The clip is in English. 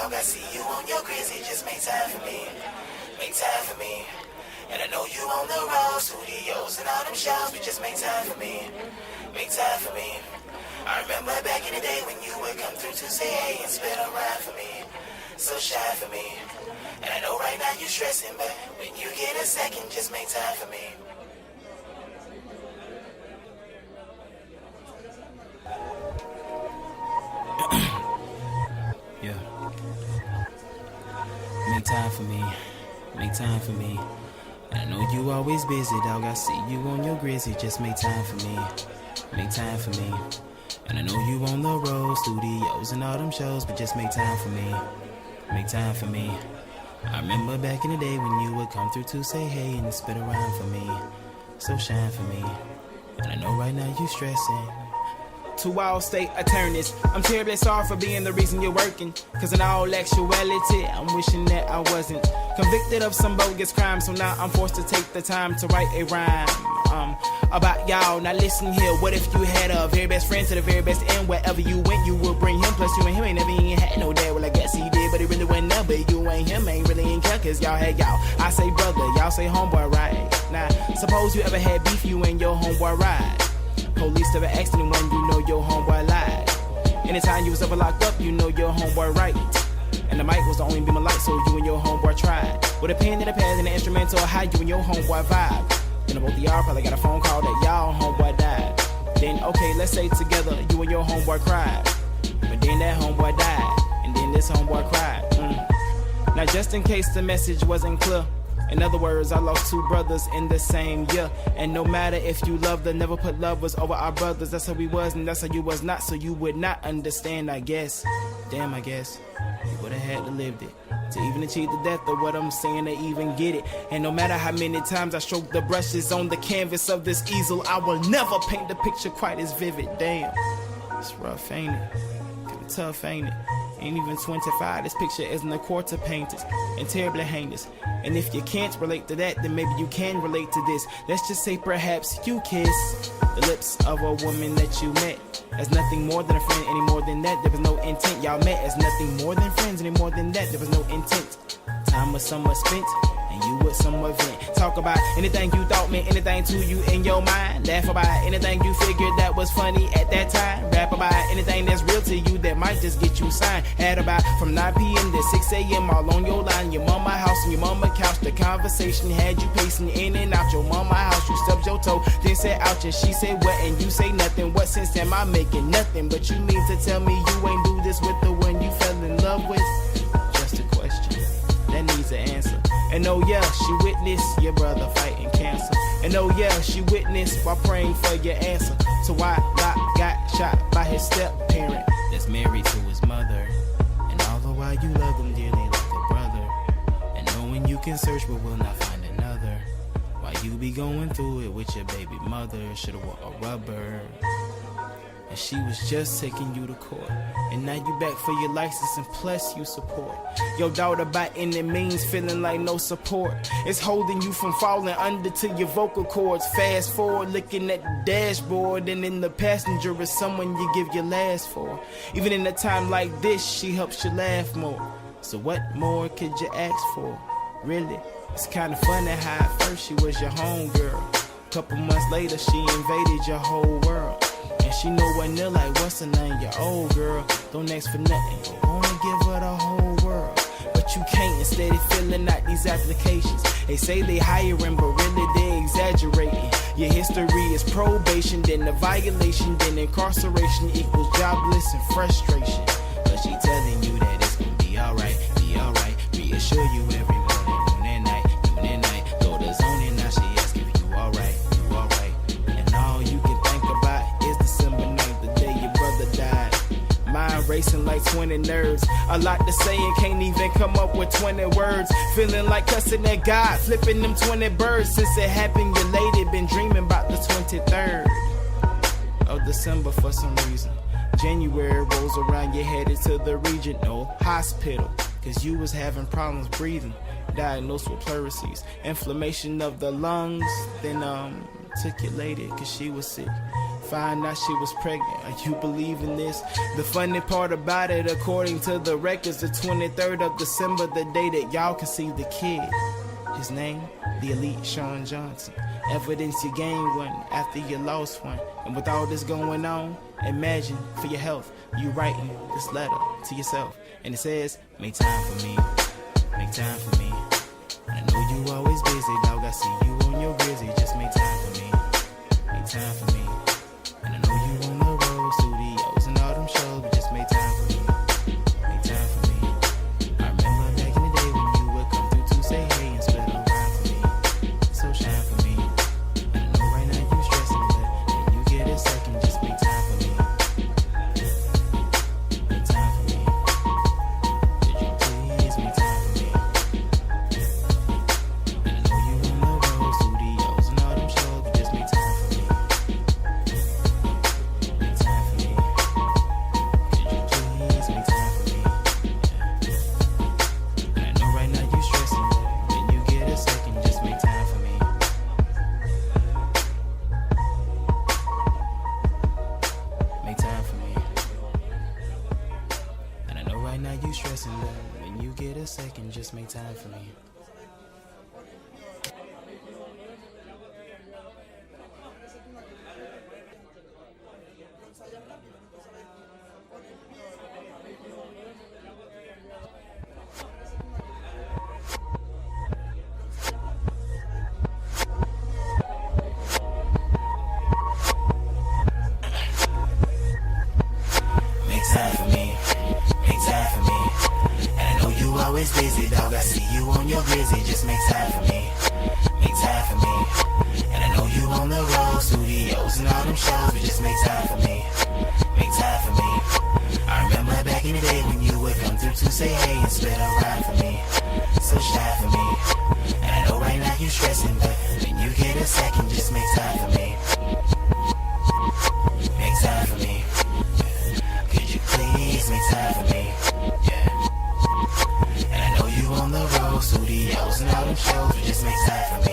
dog. I see you on your grizzly. Just make time for me. Make time for me. And I know you on the road, studios and all them shows, but just make time for me. Make time for me. I remember back in the day when you would come through to say hey and spit a rhyme for me. So shy for me. And I know right now you're stressing, but when you get a second, just make time for me. Yeah. Make time for me. Make time for me. And I know you always busy, dog. I see you on your grizzly. Just make time for me. Make time for me. And I know you on the road, studios and all them shows, but just make time for me. Make time for me. I remember back in the day when you would come through to say hey and spit around for me. So shine for me. And I know right now you stressing. To all state attorneys, I'm terribly sorry for being the reason you're working. Cause in all actuality, I'm wishing that I wasn't convicted of some bogus crime. So now I'm forced to take the time to write a rhyme about y'all. Now listen here, what if you had a very best friend to the very best end? Wherever you went, you would bring him. Plus you and him ain't never even had no dad. Well, I guess he did, but he really wasn't there. But you ain't him, ain't really in care. Cause y'all had y'all. I say brother, y'all say homeboy, right? Now, suppose you ever had beef, you and your homeboy ride. Police never asked anyone, you know your homeboy lied. Anytime you was ever locked up, you know your homeboy right. And the mic was the only beam of light, so you and your homeboy tried. With a pen and a pad and an instrumental, how you and your homeboy vibe. Then both of y'all probably got a phone call that y'all homeboy died. Then, okay, let's say together, you and your homeboy cried. But then that homeboy died, and then this homeboy cried. Now just in case the message wasn't clear, in other words, I lost two brothers in the same year. And no matter if you loved or never put lovers over our brothers. That's how we was and that's how you was not. So you would not understand, I guess. Damn, I guess you would've had to lived it to even achieve the death of what I'm saying, to even get it. And no matter how many times I stroke the brushes on the canvas of this easel, I will never paint the picture quite as vivid. Damn, it's rough, ain't it? Kinda tough, ain't it? Ain't even 25, this picture isn't a quarter painted and terribly heinous. And if you can't relate to that, then maybe you can relate to this. Let's just say perhaps you kiss the lips of a woman that you met as nothing more than a friend, any more than that, there was no intent. Y'all met as nothing more than friends, any more than that, there was no intent. Time was somewhat spent, and you would somewhat vent. Talk about anything you thought meant anything to you in your mind. Laugh about anything you figured that was funny at that time. Rap about anything that's real to you that might just get you signed. Add about from 9 p.m. to 6 a.m. all on your line. Your mama house and your mama couch. The conversation had you pacing in and out your mama house. You stubbed your toe, then said ouch, and she said what, and you say nothing. What sense am I making? Nothing. But you mean to tell me you ain't do this with the one you fell in love with? Just a question that needs an answer. And oh yeah, she witnessed your brother fighting cancer. And oh yeah, she witnessed while praying for your answer. So why Locke got shot by his step-parent that's married to his mother. And all the while you love him dearly like a brother. And knowing you can search but will not find another. While you be going through it with your baby mother. Should've wore a rubber. And she was just taking you to court. And now you back for your license and plus you support your daughter by any means, feeling like no support. It's holding you from falling under to your vocal cords. Fast forward, looking at the dashboard, and in the passenger is someone you give your last for. Even in a time like this, she helps you laugh more. So what more could you ask for? Really, it's kinda funny how at first she was your homegirl. Couple months later, she invaded your whole world. She know what near like what's her name, your old girl. Don't ask for nothing, but wanna give her the whole world. But you can't, instead of filling out these applications. They say they hiring, but really they exaggerating. Your history is probation, then a violation, then incarceration equals jobless and frustration. But she telling you that it's gonna be alright, reassure you every morning, noon and night, throw the zone in, now she ask if you alright. And all you can think about is December 9th, the day your brother died. Mind racing like 20 nerves. A lot to say and can't even come up with 20 words. Feeling like cussing at God, flipping them 20 birds. Since it happened, your lady been dreaming about the 23rd of December for some reason. January rolls around, you're headed to the regional hospital. Cause you was having problems breathing. Diagnosed with pleurisy, inflammation of the lungs. Then took your lady cause she was sick. Find out she was pregnant. Are you believing this? The funny part about it, according to the records, the 23rd of December, the day that y'all conceived the kid. His name, the elite Sean Johnson. Evidence you gained one after you lost one. And with all this going on, imagine for your health, you writing this letter to yourself. And it says, make time for me, make time for me. And I know you always busy, dog, I see you on your grizzly. Just make time for me, make time for me. And I know you on the road, studios and all them shows, but just make time for me, make time for me. I remember back in the day when you would come through to say hey and spit a rhyme for me, so shine for me. And I know right now you stressing, but when you get a second, just make time for me, make time for me. Could you please make time for me? And I know you on the road, studios and all them shows, but just make time for me. Make time for me. Could you please make time for me? And I know right now you stressing, but when you get a second, just make time for me. Make time for me. And I know right now you stressing, but when you get a second, just make time for me. Make time for me, make time for me. And I know you always busy, dog, I see you on your grizzly. Just make time for me, make time for me. And I know you on the road, studios and all them shows, but just make time for me, make time for me. I remember back in the day when you would come through to say hey and spit a rhyme for me, so shine for me. And I know right now you stressing, but when you get a second, just make time for me, make time for me. Could you please make time for me? Yeah. And I know you on the road, studios and all them shows, but just make time for me.